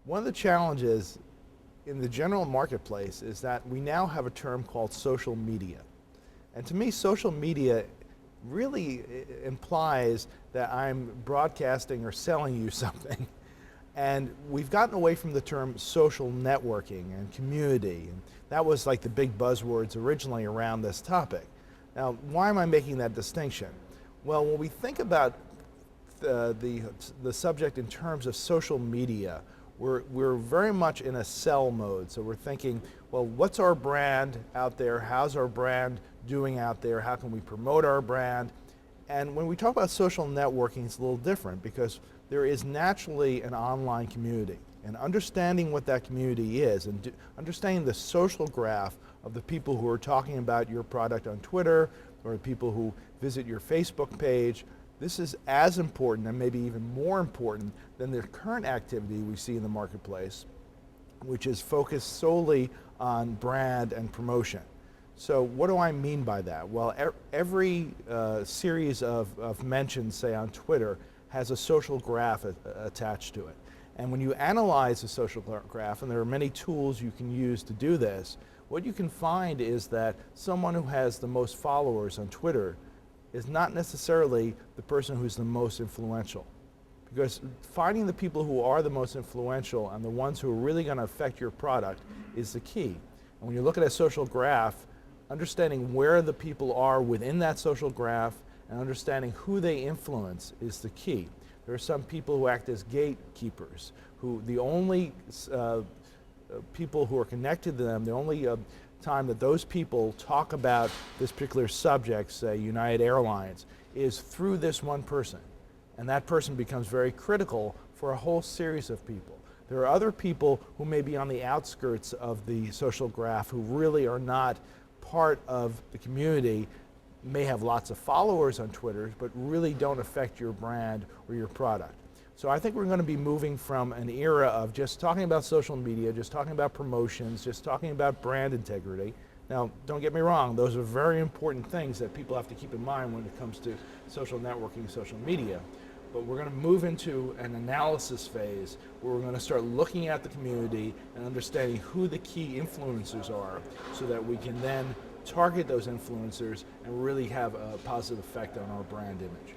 One of the challenges in the general marketplace is that we now have a term called social media. And to me, social media really implies that I'm broadcasting or selling you something. And we've gotten away from the term social networking and community. And that was like the big buzzwords originally around this topic. Now, why am I making that distinction? Well, when we think about the subject in terms of social media, we're very much in a sell mode. So we're thinking, well, what's our brand out there? How's our brand doing out there? How can we promote our brand? And when we talk about social networking, it's a little different because there is naturally an online community. And understanding what that community is and understanding the social graph of the people who are talking about your product on Twitter or the people who visit your Facebook page, this is as important and maybe even more important than the current activity we see in the marketplace, which is focused solely on brand and promotion. So what do I mean by that? Well, every series of mentions, say on Twitter, has a social graph attached to it. And when you analyze the social graph, and there are many tools you can use to do this, what you can find is that someone who has the most followers on Twitter is not necessarily the person who's the most influential. Because finding the people who are the most influential and the ones who are really going to affect your product is the key. And when you look at a social graph, understanding where the people are within that social graph and understanding who they influence is the key. There are some people who act as gatekeepers, who the only people who are connected to them, the only time that those people talk about this particular subject, say United Airlines, is through this one person. And that person becomes very critical for a whole series of people. There are other people who may be on the outskirts of the social graph who really are not part of the community, may have lots of followers on Twitter, but really don't affect your brand or your product. So I think we're going to be moving from an era of just talking about social media, just talking about promotions, just talking about brand integrity. Now, don't get me wrong, those are very important things that people have to keep in mind when it comes to social networking, social media. But we're going to move into an analysis phase where we're going to start looking at the community and understanding who the key influencers are so that we can then target those influencers and really have a positive effect on our brand image.